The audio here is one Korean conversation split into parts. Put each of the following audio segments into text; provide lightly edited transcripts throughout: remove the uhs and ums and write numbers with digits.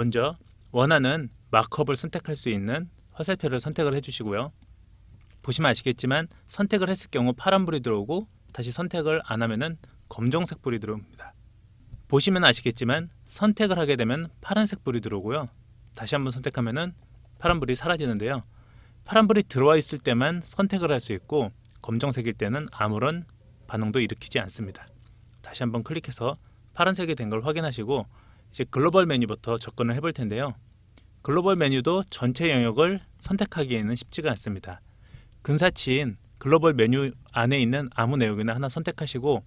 먼저 원하는 마크업을 선택할 수 있는 화살표를 선택을 해주시고요. 보시면 아시겠지만 선택을 했을 경우 파란불이 들어오고 다시 선택을 안 하면은 검정색 불이 들어옵니다. 보시면 아시겠지만 선택을 하게 되면 파란색 불이 들어오고요. 다시 한번 선택하면은 파란불이 사라지는데요. 파란불이 들어와 있을 때만 선택을 할 수 있고 검정색일 때는 아무런 반응도 일으키지 않습니다. 다시 한번 클릭해서 파란색이 된 걸 확인하시고 이제 글로벌 메뉴부터 접근을 해볼 텐데요. 글로벌 메뉴도 전체 영역을 선택하기에는 쉽지가 않습니다. 근사치인 글로벌 메뉴 안에 있는 아무 내용이나 하나 선택하시고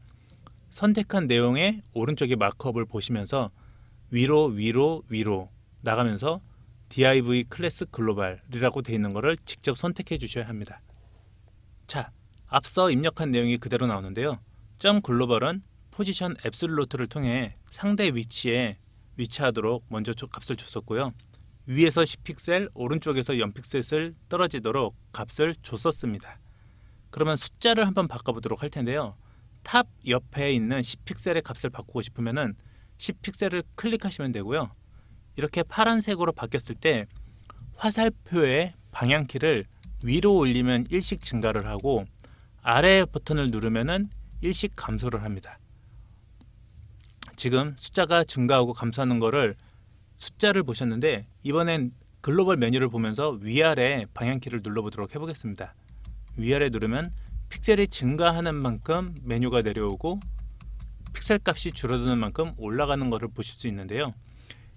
선택한 내용의 오른쪽에 마크업을 보시면서 위로 나가면서 div 클래스 글로벌이라고 되어 있는 것을 직접 선택해 주셔야 합니다. 자, 앞서 입력한 내용이 그대로 나오는데요. 점 글로벌은 포지션 앱솔루트를 통해 상대 위치에 위치하도록 먼저 값을 줬었고요. 위에서 10픽셀, 오른쪽에서 0픽셀을 떨어지도록 값을 줬었습니다. 그러면 숫자를 한번 바꿔보도록 할 텐데요. 탑 옆에 있는 10픽셀의 값을 바꾸고 싶으면은 10픽셀을 클릭하시면 되고요. 이렇게 파란색으로 바뀌었을 때 화살표의 방향키를 위로 올리면 1씩 증가를 하고 아래 버튼을 누르면은 1씩 감소를 합니다. 지금 숫자가 증가하고 감소하는 거를 숫자를 보셨는데 이번엔 글로벌 메뉴를 보면서 위아래 방향키를 눌러보도록 해보겠습니다. 위아래 누르면 픽셀이 증가하는 만큼 메뉴가 내려오고 픽셀 값이 줄어드는 만큼 올라가는 것을 보실 수 있는데요.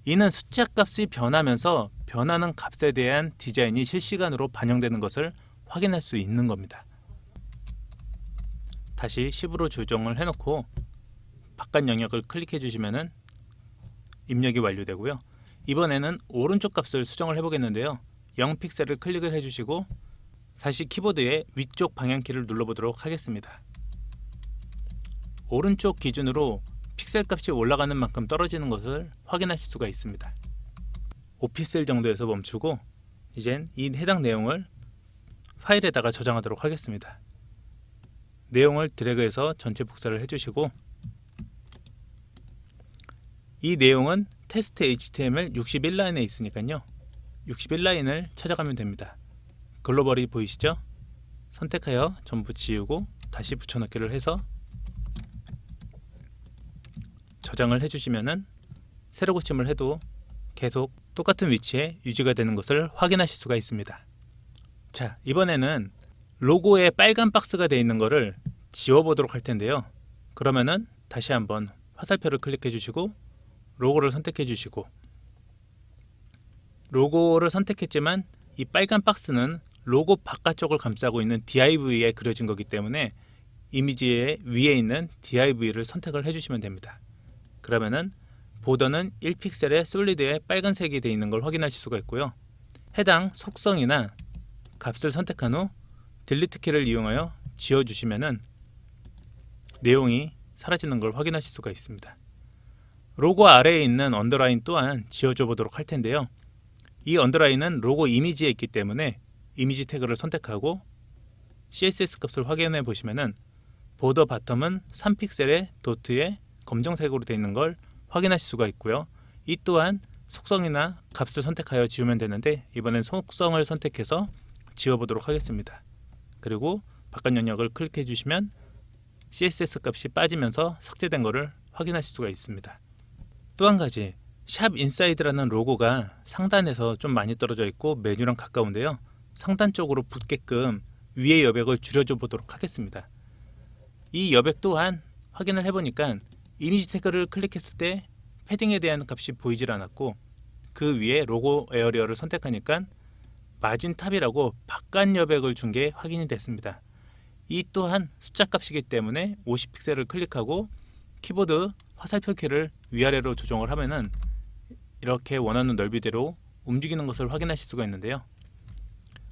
이는 숫자 값이 변하면서 변하는 값에 대한 디자인이 실시간으로 반영되는 것을 확인할 수 있는 겁니다. 다시 10으로 조정을 해놓고 바깥 영역을 클릭해 주시면은 입력이 완료되고요. 이번에는 오른쪽 값을 수정을 해보겠는데요. 0픽셀을 클릭을 해주시고 다시 키보드의 위쪽 방향키를 눌러보도록 하겠습니다. 오른쪽 기준으로 픽셀 값이 올라가는 만큼 떨어지는 것을 확인하실 수가 있습니다. 5픽셀 정도에서 멈추고 이젠 이 해당 내용을 파일에다가 저장하도록 하겠습니다. 내용을 드래그해서 전체 복사를 해주시고 이 내용은 테스트 HTML 61라인에 있으니까요. 61라인을 찾아가면 됩니다. 글로벌이 보이시죠? 선택하여 전부 지우고 다시 붙여넣기를 해서 저장을 해주시면은 새로 고침을 해도 계속 똑같은 위치에 유지가 되는 것을 확인하실 수가 있습니다. 자, 이번에는 로고에 빨간 박스가 되어 있는 것을 지워보도록 할 텐데요. 그러면은 다시 한번 화살표를 클릭해 주시고 로고를 선택해 주시고 로고를 선택했지만 이 빨간 박스는 로고 바깥쪽을 감싸고 있는 div에 그려진 거기 때문에 이미지의 위에 있는 div를 선택을 해주시면 됩니다. 그러면은 보더는 1픽셀의 솔리드에 빨간색이 되어 있는 걸 확인하실 수가 있고요. 해당 속성이나 값을 선택한 후 딜리트 키를 이용하여 지워주시면은 내용이 사라지는 걸 확인하실 수가 있습니다. 로고 아래에 있는 언더라인 또한 지워줘 보도록 할 텐데요. 이 언더라인은 로고 이미지에 있기 때문에 이미지 태그를 선택하고 CSS 값을 확인해 보시면은 보더 바텀은 3픽셀의 도트에 검정색으로 되어 있는 걸 확인하실 수가 있고요. 이 또한 속성이나 값을 선택하여 지우면 되는데 이번엔 속성을 선택해서 지워보도록 하겠습니다. 그리고 바깥 영역을 클릭해 주시면 CSS 값이 빠지면서 삭제된 것을 확인하실 수가 있습니다. 또 한 가지, 샵 인사이드라는 로고가 상단에서 좀 많이 떨어져 있고 메뉴랑 가까운데요. 상단 쪽으로 붙게끔 위의 여백을 줄여줘 보도록 하겠습니다. 이 여백 또한 확인을 해보니까 이미지 태그를 클릭했을 때 패딩에 대한 값이 보이질 않았고 그 위에 로고 에어리어를 선택하니까 마진 탑이라고 바깥 여백을 준 게 확인이 됐습니다. 이 또한 숫자 값이기 때문에 50픽셀을 클릭하고 키보드 화살표 키를 위아래로 조정을 하면은 이렇게 원하는 넓이대로 움직이는 것을 확인하실 수가 있는데요.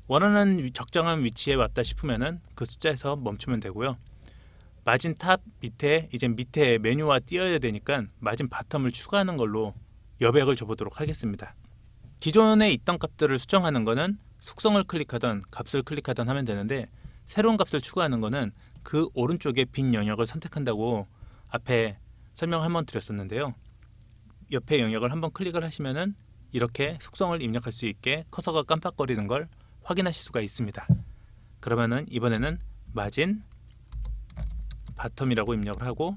원하는 적정한 위치에 왔다 싶으면은 그 숫자에서 멈추면 되고요. 마진 탑 밑에 이제 밑에 메뉴와 띄어야 되니까 마진 바텀을 추가하는 걸로 여백을 줘보도록 하겠습니다. 기존에 있던 값들을 수정하는 거는 속성을 클릭하던 값을 클릭하던 하면 되는데 새로운 값을 추가하는 거는 그 오른쪽에 빈 영역을 선택한다고 앞에 설명 한번 드렸었는데요. 옆에 영역을 한번 클릭을 하시면은 이렇게 속성을 입력할 수 있게 커서가 깜빡거리는 걸 확인하실 수가 있습니다. 그러면은 이번에는 마진 바텀이라고 입력을 하고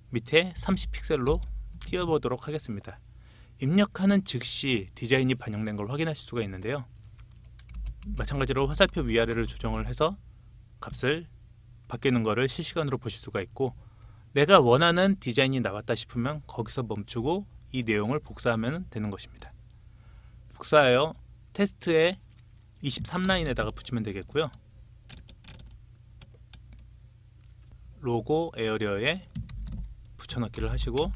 밑에 30픽셀로 띄워보도록 하겠습니다. 입력하는 즉시 디자인이 반영된 걸 확인하실 수가 있는데요. 마찬가지로 화살표 위아래를 조정을 해서 값을 바뀌는 것을 실시간으로 보실 수가 있고, 내가 원하는 디자인이 나왔다 싶으면 거기서 멈추고 이 내용을 복사하면 되는 것입니다. 복사하여 테스트에 23라인에다가 붙이면 되겠고요. 로고 에어리어에 붙여넣기를 하시고,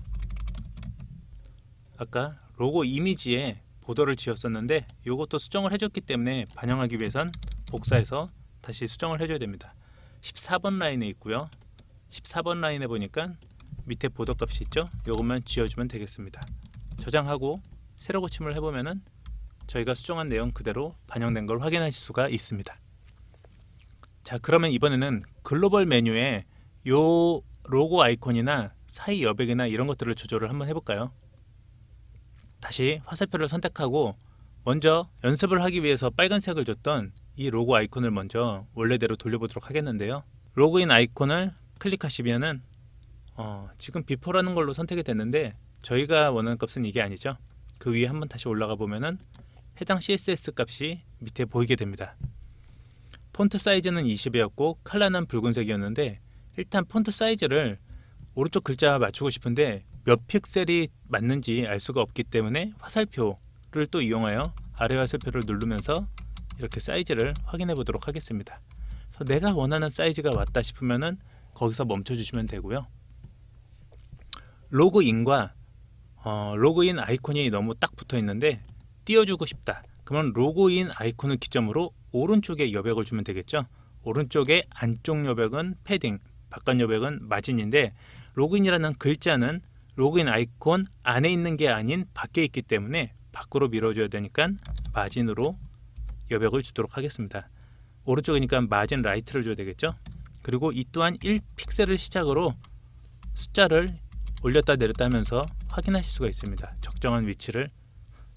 아까 로고 이미지에 보더를 지었었는데 이것도 수정을 해줬기 때문에 반영하기 위해선 복사해서 다시 수정을 해줘야 됩니다. 14번 라인에 있고요. 14번 라인에 보니까 밑에 보더 값이 있죠. 이것만 지워주면 되겠습니다. 저장하고 새로 고침을 해보면은 저희가 수정한 내용 그대로 반영된 걸 확인하실 수가 있습니다. 자, 그러면 이번에는 글로벌 메뉴에 요 로고 아이콘이나 사이 여백이나 이런 것들을 조절을 한번 해볼까요? 다시 화살표를 선택하고 먼저 연습을 하기 위해서 빨간색을 줬던 이 로고 아이콘을 먼저 원래대로 돌려보도록 하겠는데요. 로그인 아이콘을 클릭하시면은 지금 비포라는 걸로 선택이 됐는데 저희가 원하는 값은 이게 아니죠. 그 위에 한번 다시 올라가 보면은 해당 CSS 값이 밑에 보이게 됩니다. 폰트 사이즈는 20이었고 컬러는 붉은색이었는데, 일단 폰트 사이즈를 오른쪽 글자 맞추고 싶은데 몇 픽셀이 맞는지 알 수가 없기 때문에 화살표를 또 이용하여 아래 화살표를 누르면서 이렇게 사이즈를 확인해 보도록 하겠습니다. 그래서 내가 원하는 사이즈가 왔다 싶으면은 거기서 멈춰 주시면 되고요. 로그인과 로그인 아이콘이 너무 딱 붙어 있는데 띄워주고 싶다. 그러면 로그인 아이콘을 기점으로 오른쪽에 여백을 주면 되겠죠. 오른쪽에 안쪽 여백은 패딩, 바깥 여백은 마진인데, 로그인이라는 글자는 로그인 아이콘 안에 있는 게 아닌 밖에 있기 때문에 밖으로 밀어줘야 되니까 마진으로 여백을 주도록 하겠습니다. 오른쪽이니까 마진 라이트를 줘야 되겠죠. 그리고 이 또한 1픽셀을 시작으로 숫자를 올렸다 내렸다 하면서 확인하실 수가 있습니다. 적정한 위치를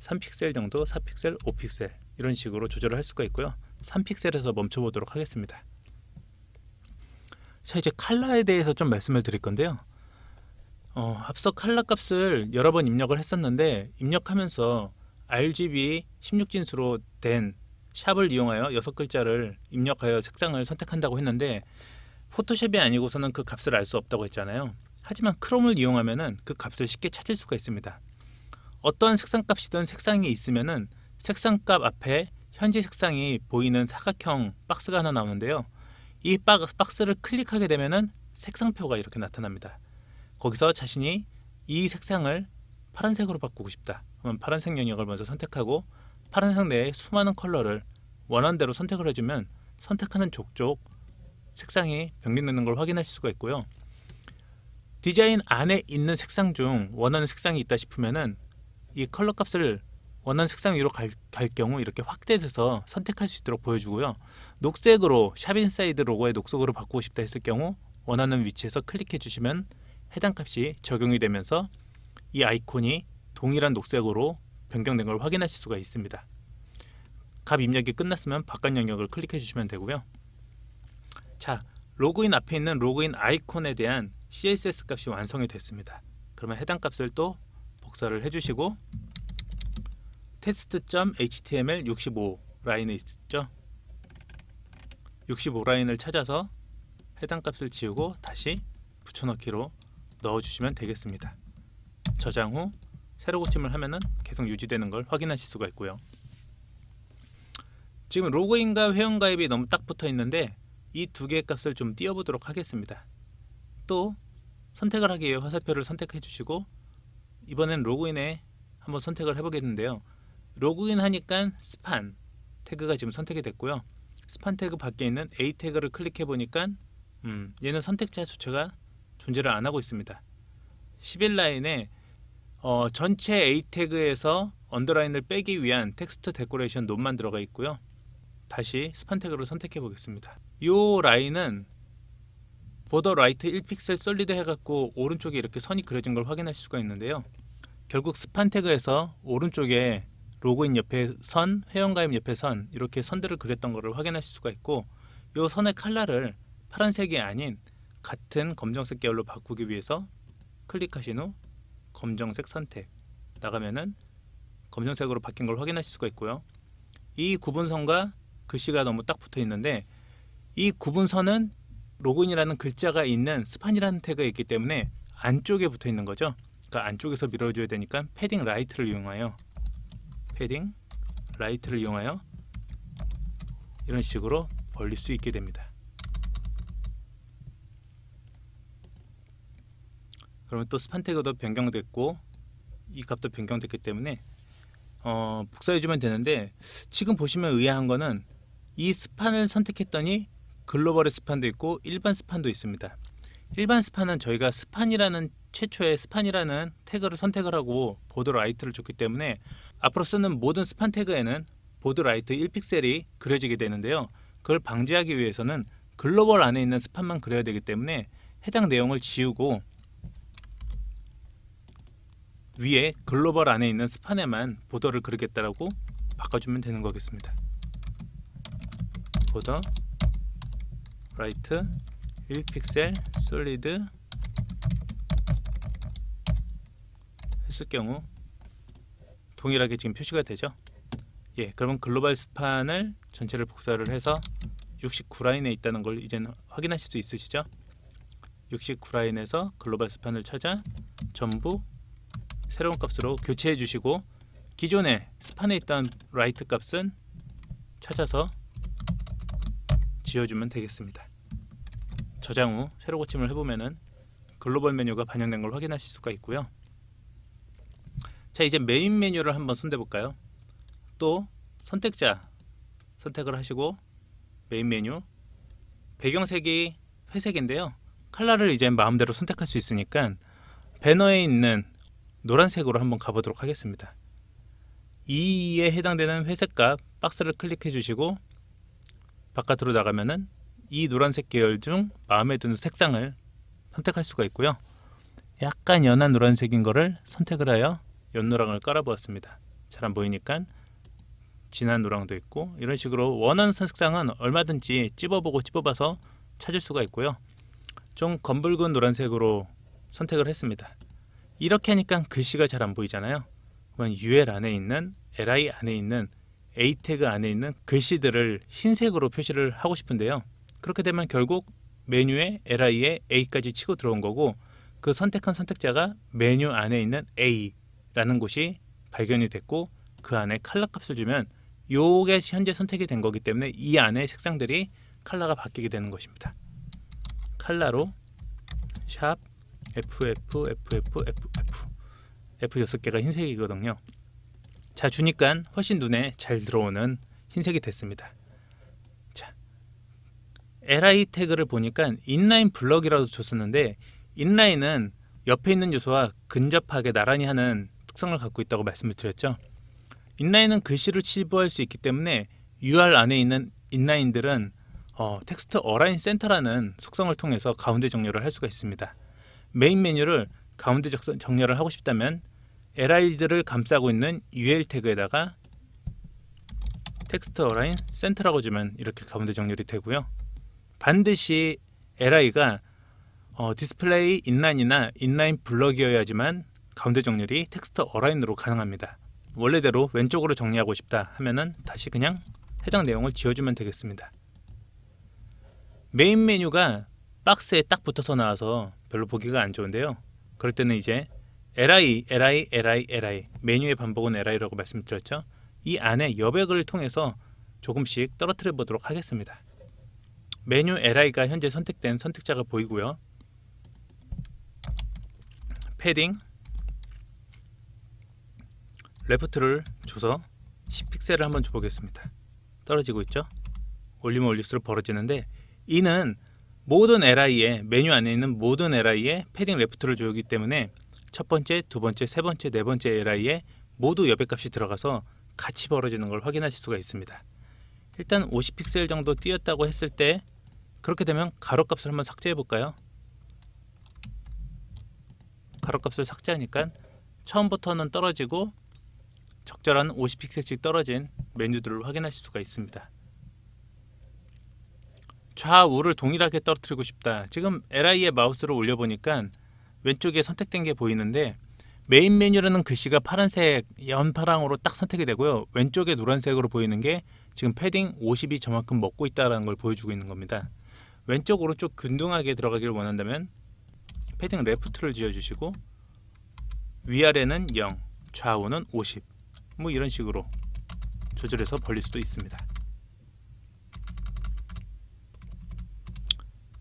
3픽셀 정도, 4픽셀, 5픽셀 이런 식으로 조절을 할 수가 있고요. 3픽셀에서 멈춰보도록 하겠습니다. 자, 이제 컬러에 대해서 좀 말씀을 드릴 건데요. 앞서 컬러 값을 여러 번 입력을 했었는데 입력하면서 RGB 16진수로 된 샵을 이용하여 6글자를 입력하여 색상을 선택한다고 했는데 포토샵이 아니고서는 그 값을 알 수 없다고 했잖아요. 하지만 크롬을 이용하면은 그 값을 쉽게 찾을 수가 있습니다. 어떠한 색상 값이든 색상이 있으면은 색상 값 앞에 현재 색상이 보이는 사각형 박스가 하나 나오는데요. 이 박스를 클릭하게 되면은 색상표가 이렇게 나타납니다. 거기서 자신이 이 색상을 파란색으로 바꾸고 싶다. 그러면 파란색 영역을 먼저 선택하고 파란색 내에 수많은 컬러를 원하는 대로 선택을 해주면 선택하는 족족 색상이 변경되는 걸 확인하실 수가 있고요. 디자인 안에 있는 색상 중 원하는 색상이 있다 싶으면은 이 컬러 값을 원하는 색상 위로 갈 경우 이렇게 확대돼서 선택할 수 있도록 보여주고요. 녹색으로 샵인사이드 로고의 녹색으로 바꾸고 싶다 했을 경우 원하는 위치에서 클릭해 주시면 해당 값이 적용이 되면서 이 아이콘이 동일한 녹색으로 변경된 걸 확인하실 수가 있습니다. 값 입력이 끝났으면 바깥 영역을 클릭해 주시면 되고요. 자, 로그인 앞에 있는 로그인 아이콘에 대한 CSS 값이 완성이 됐습니다. 그러면 해당 값을 또 복사를 해주시고 test.html 65 라인에 있죠. 65 라인을 찾아서 해당 값을 지우고 다시 붙여넣기로 넣어주시면 되겠습니다. 저장 후 새로 고침을 하면은 계속 유지되는 걸 확인하실 수가 있고요. 지금 로그인과 회원가입이 너무 딱 붙어 있는데 이 두 개의 값을 좀 띄워보도록 하겠습니다. 또 선택을 하기 위해 화살표를 선택해 주시고 이번엔 로그인에 한번 선택을 해보겠는데요. 로그인 하니까 스판 태그가 지금 선택이 됐고요. 스판 태그 밖에 있는 A 태그를 클릭해 보니까 얘는 선택자 수치가 존재를 안 하고 있습니다. 11라인에 전체 A 태그에서 언더라인을 빼기 위한 텍스트 데코레이션 놈만 들어가 있고요. 다시 스판 태그를 선택해 보겠습니다. 이 라인은 보더 라이트 1픽셀 솔리드 해갖고 오른쪽에 이렇게 선이 그려진 걸 확인할 수가 있는데요. 결국 스판 태그에서 오른쪽에 로그인 옆에 선, 회원가입 옆에 선 이렇게 선들을 그렸던 것을 확인하실 수가 있고 이 선의 컬러를 파란색이 아닌 같은 검정색 계열로 바꾸기 위해서 클릭하신 후 검정색 선택 나가면은 검정색으로 바뀐 걸 확인하실 수가 있고요. 이 구분선과 글씨가 너무 딱 붙어 있는데 이 구분선은 로그인이라는 글자가 있는 스판이라는 태그가 있기 때문에 안쪽에 붙어 있는 거죠. 그러니까 안쪽에서 밀어줘야 되니까 패딩 라이트를 이용하여 이런 식으로 벌릴 수 있게 됩니다. 그러면 또 스판 태그도 변경됐고 이 값도 변경됐기 때문에 복사해주면 되는데 지금 보시면 의아한 거는 이 스판을 선택했더니 글로벌의 스판도 있고 일반 스판도 있습니다. 일반 스판은 저희가 스판이라는 최초의 스판이라는 태그를 선택을 하고 보드 라이트를 줬기 때문에 앞으로 쓰는 모든 스판 태그에는 보드 라이트 1픽셀이 그려지게 되는데요. 그걸 방지하기 위해서는 글로벌 안에 있는 스판만 그려야 되기 때문에 해당 내용을 지우고 위에 글로벌 안에 있는 스판에만 보더를 그리겠다라고 바꿔주면 되는 거겠습니다. 보더 라이트 1픽셀 솔리드 했을 경우 동일하게 지금 표시가 되죠. 그러면 글로벌 스판을 전체를 복사를 해서 69라인에 있다는 걸 이제는 확인하실 수 있으시죠. 69라인에서 글로벌 스판을 찾아 전부 새로운 값으로 교체해 주시고 기존에 스판에 있던 라이트 값은 찾아서 지워주면 되겠습니다. 저장 후 새로 고침을 해보면은 글로벌 메뉴가 반영된 걸 확인하실 수가 있고요. 자, 이제 메인 메뉴를 한번 손대볼까요? 또 선택자 선택을 하시고 메인 메뉴 배경색이 회색인데요. 컬러를 이제 마음대로 선택할 수 있으니까 배너에 있는 노란색으로 한번 가보도록 하겠습니다. 2에 해당되는 회색값 박스를 클릭해 주시고 바깥으로 나가면은 이 노란색 계열 중 마음에 드는 색상을 선택할 수가 있고요. 약간 연한 노란색인 거를 선택을 하여 연노랑을 깔아 보았습니다. 잘 안 보이니까 진한 노랑도 있고 이런 식으로 원하는 색상은 얼마든지 찝어보고 찝어봐서 찾을 수가 있고요. 좀 검붉은 노란색으로 선택을 했습니다. 이렇게 하니까 글씨가 잘 안 보이잖아요. 그러면 UL 안에 있는 LI 안에 있는 A 태그 안에 있는 글씨들을 흰색으로 표시를 하고 싶은데요. 그렇게 되면 결국 메뉴에 LI에 A까지 치고 들어온 거고 그 선택한 선택자가 메뉴 안에 있는 A라는 곳이 발견이 됐고 그 안에 컬러 값을 주면 요게 현재 선택이 된 거기 때문에 이 안에 색상들이 컬러가 바뀌게 되는 것입니다. 컬러로 샵 F 6개가 흰색이거든요. 자, 주니까 훨씬 눈에 잘 들어오는 흰색이 됐습니다. 자, LI 태그를 보니까 인라인 블럭이라도 줬었는데 인라인은 옆에 있는 요소와 근접하게 나란히 하는 특성을 갖고 있다고 말씀을 드렸죠. 인라인은 글씨를 치부할 수 있기 때문에 UR 안에 있는 인라인들은 텍스트 어라인 센터라는 속성을 통해서 가운데 정렬을 할 수가 있습니다. 메인 메뉴를 가운데 정렬을 하고 싶다면 LI들을 감싸고 있는 UL 태그에다가 텍스트 어라인 센터라고 주면 이렇게 가운데 정렬이 되고요. 반드시 LI가 디스플레이 인라인이나 인라인 블럭이어야지만 가운데 정렬이 텍스트 어라인으로 가능합니다. 원래대로 왼쪽으로 정리하고 싶다 하면은 다시 그냥 해당 내용을 지워주면 되겠습니다. 메인 메뉴가 박스에 딱 붙어서 나와서 별로 보기가 안 좋은데요. 그럴 때는 이제 LI 메뉴의 반복은 LI라고 말씀드렸죠. 이 안에 여백을 통해서 조금씩 떨어뜨려 보도록 하겠습니다. 메뉴 LI가 현재 선택된 선택자가 보이고요. 패딩 레프트를 줘서 10픽셀을 한번 줘보겠습니다. 떨어지고 있죠. 올리면 올릴수록 벌어지는데 이는 모든 LI에 메뉴 안에 있는 모든 LI에 패딩 레프트를 주기 때문에 첫 번째, 두 번째, 세 번째, 네 번째 LI에 모두 여백값이 들어가서 같이 벌어지는 걸 확인하실 수가 있습니다. 일단 50픽셀 정도 띄었다고 했을 때 그렇게 되면 가로값을 한번 삭제해 볼까요? 가로값을 삭제하니까 처음부터는 떨어지고 적절한 50픽셀씩 떨어진 메뉴들을 확인하실 수가 있습니다. 좌우를 동일하게 떨어뜨리고 싶다. 지금 LI에 마우스를 올려보니까 왼쪽에 선택된 게 보이는데 메인 메뉴라는 글씨가 파란색 연파랑으로 딱 선택이 되고요. 왼쪽에 노란색으로 보이는 게 지금 패딩 50이 저만큼 먹고 있다는 걸 보여주고 있는 겁니다. 왼쪽 오른쪽 균등하게 들어가기를 원한다면 패딩 레프트를 지어주시고 위아래는 0, 좌우는 50 뭐 이런 식으로 조절해서 벌릴 수도 있습니다.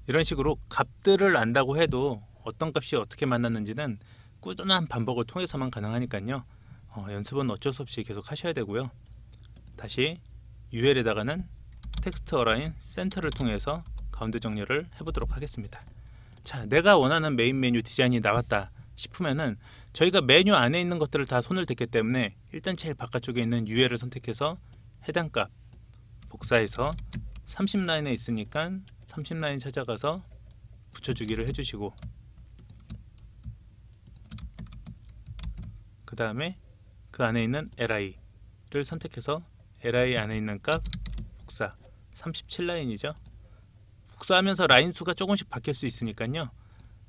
이런 식으로 값들을 안다고 해도 어떤 값이 어떻게 만났는지는 꾸준한 반복을 통해서만 가능하니까요. 연습은 어쩔 수 없이 계속 하셔야 되고요. 다시 UL에다가는 텍스트 어라인 센터를 통해서 가운데 정렬을 해보도록 하겠습니다. 자, 내가 원하는 메인 메뉴 디자인이 나왔다 싶으면은 저희가 메뉴 안에 있는 것들을 다 손을 댔기 때문에 일단 제일 바깥쪽에 있는 UL을 선택해서 해당 값 복사해서 30라인에 있으니까 30라인 찾아가서 붙여주기를 해주시고 그 다음에 그 안에 있는 LI를 선택해서 LI 안에 있는 값 복사 37라인이죠. 복사하면서 라인 수가 조금씩 바뀔 수 있으니까요.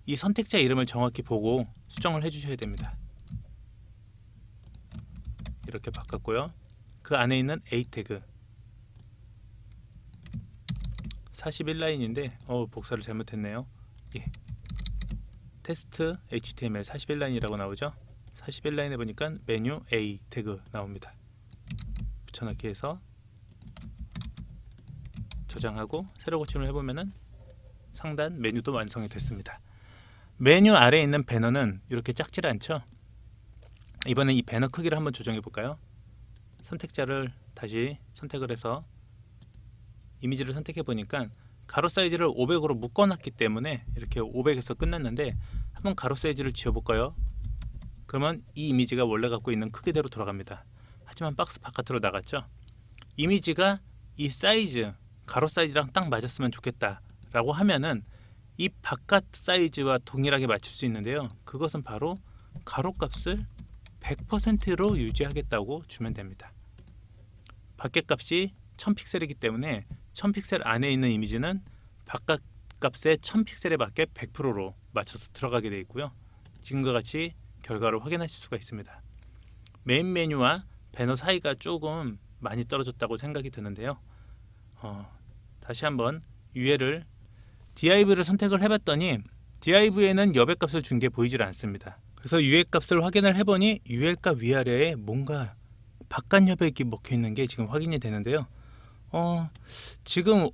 이 선택자 이름을 정확히 보고 수정을 해주셔야 됩니다. 이렇게 바꿨고요. 그 안에 있는 A 태그 41라인인데 복사를 잘못했네요. 예. 테스트 HTML 41라인이라고 나오죠. 41라인에 보니까 메뉴 A 태그 나옵니다. 붙여넣기 해서 저장하고 새로 고침을 해보면은 상단 메뉴도 완성이 됐습니다. 메뉴 아래에 있는 배너는 이렇게 작질 않죠. 이번엔 이 배너 크기를 한번 조정해 볼까요? 선택자를 다시 선택을 해서 이미지를 선택해 보니까 가로 사이즈를 500으로 묶어놨기 때문에 이렇게 500에서 끝났는데 한번 가로 사이즈를 지워볼까요? 그러면 이 이미지가 원래 갖고 있는 크기대로 돌아갑니다. 하지만 박스 바깥으로 나갔죠. 이미지가 이 사이즈 가로 사이즈랑 딱 맞았으면 좋겠다 라고 하면은 이 바깥 사이즈와 동일하게 맞출 수 있는데요. 그것은 바로 가로 값을 100%로 유지하겠다고 주면 됩니다. 밖에 값이 1000픽셀이기 때문에 1000픽셀 안에 있는 이미지는 바깥 값의 1000픽셀에 맞게 100%로 맞춰서 들어가게 되어 있고요. 지금과 같이 결과를 확인하실 수가 있습니다. 메인 메뉴와 배너 사이가 조금 많이 떨어졌다고 생각이 드는데요. 다시 한번 UL을 div를 선택을 해봤더니 div에는 여백값을 준 게 보이질 않습니다. 그래서 UL값을 확인을 해보니 UL값 위아래에 뭔가 바깥 여백이 먹혀 있는 게 지금 확인이 되는데요. 지금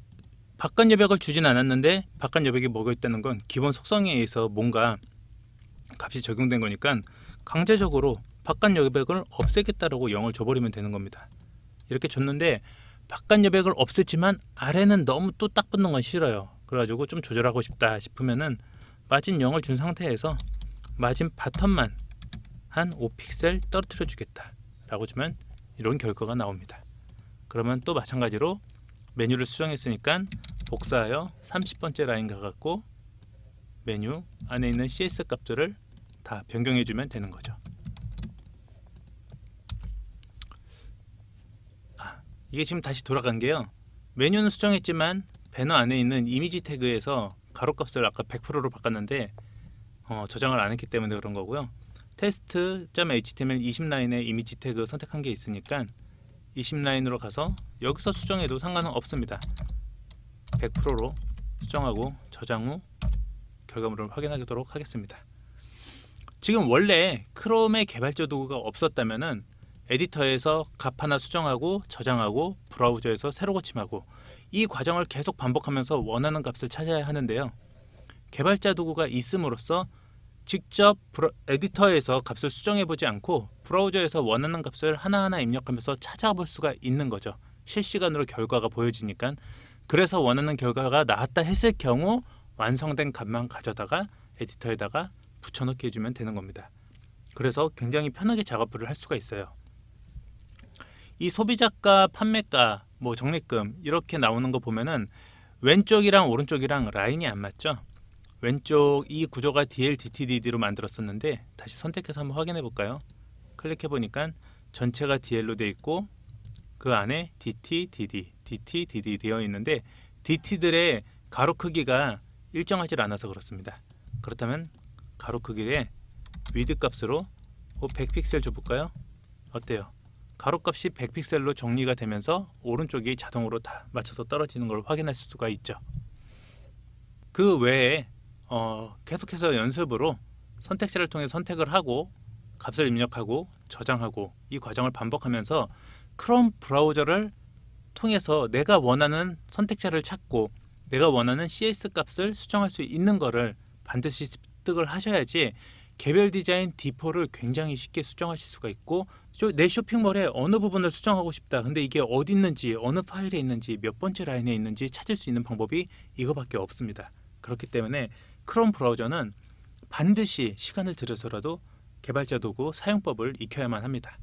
바깥 여백을 주진 않았는데 바깥 여백이 먹어 있다는 건 기본 속성에 의해서 뭔가 값이 적용된 거니까 강제적으로 바깥 여백을 없애겠다라고 0을 줘버리면 되는 겁니다. 이렇게 줬는데 바깥 여백을 없앴지만 아래는 너무 또 딱 붙는 건 싫어요. 그래가지고 좀 조절하고 싶다 싶으면은 마진 0을 준 상태에서 마진 바텀만 한 5픽셀 떨어뜨려 주겠다 라고 주면 이런 결과가 나옵니다. 그러면 또 마찬가지로 메뉴를 수정했으니까 복사하여 30번째 라인 가갖고 메뉴 안에 있는 CS 값들을 다 변경해 주면 되는 거죠. 이게 지금 다시 돌아간 게요. 메뉴는 수정했지만 배너 안에 있는 이미지 태그에서 가로값을 아까 100%로 바꿨는데 저장을 안 했기 때문에 그런 거고요. test.html 20라인에 이미지 태그 선택한 게 있으니까 20라인으로 가서 여기서 수정해도 상관은 없습니다. 100%로 수정하고 저장 후 결과물을 확인하도록 하겠습니다. 지금 원래 크롬의 개발자 도구가 없었다면은 에디터에서 값 하나 수정하고 저장하고 브라우저에서 새로 고침하고 이 과정을 계속 반복하면서 원하는 값을 찾아야 하는데요. 개발자 도구가 있음으로써 직접 에디터에서 값을 수정해 보지 않고 브라우저에서 원하는 값을 하나하나 입력하면서 찾아볼 수가 있는 거죠. 실시간으로 결과가 보여지니까. 그래서 원하는 결과가 나왔다 했을 경우 완성된 값만 가져다가 에디터에다가 붙여넣기 해주면 되는 겁니다. 그래서 굉장히 편하게 작업을 할 수가 있어요. 이 소비자가, 판매가, 적립금 이렇게 나오는 거 보면은 왼쪽이랑 오른쪽이랑 라인이 안 맞죠. 왼쪽 이 구조가 DL-DT-DD로 만들었었는데 다시 선택해서 한번 확인해 볼까요? 클릭해 보니까 전체가 DL로 되어 있고 그 안에 DT, DD, DT, DD 되어 있는데 DT들의 가로 크기가 일정하지 않아서 그렇습니다. 그렇다면 가로 크기의 위드 값으로 100픽셀 줘볼까요? 어때요? 가로 값이 100픽셀로 정리가 되면서 오른쪽이 자동으로 다 맞춰서 떨어지는 걸 확인할 수가 있죠. 그 외에 계속해서 연습으로 선택지를 통해 선택을 하고 값을 입력하고 저장하고 이 과정을 반복하면서 크롬 브라우저를 통해서 내가 원하는 선택자를 찾고 내가 원하는 CS 값을 수정할 수 있는 거를 반드시 습득을 하셔야지 개별 디자인 디포를 굉장히 쉽게 수정하실 수가 있고 내 쇼핑몰의 어느 부분을 수정하고 싶다. 근데 이게 어디 있는지 어느 파일에 있는지 몇 번째 라인에 있는지 찾을 수 있는 방법이 이거밖에 없습니다. 그렇기 때문에 크롬 브라우저는 반드시 시간을 들여서라도 개발자 도구 사용법을 익혀야만 합니다.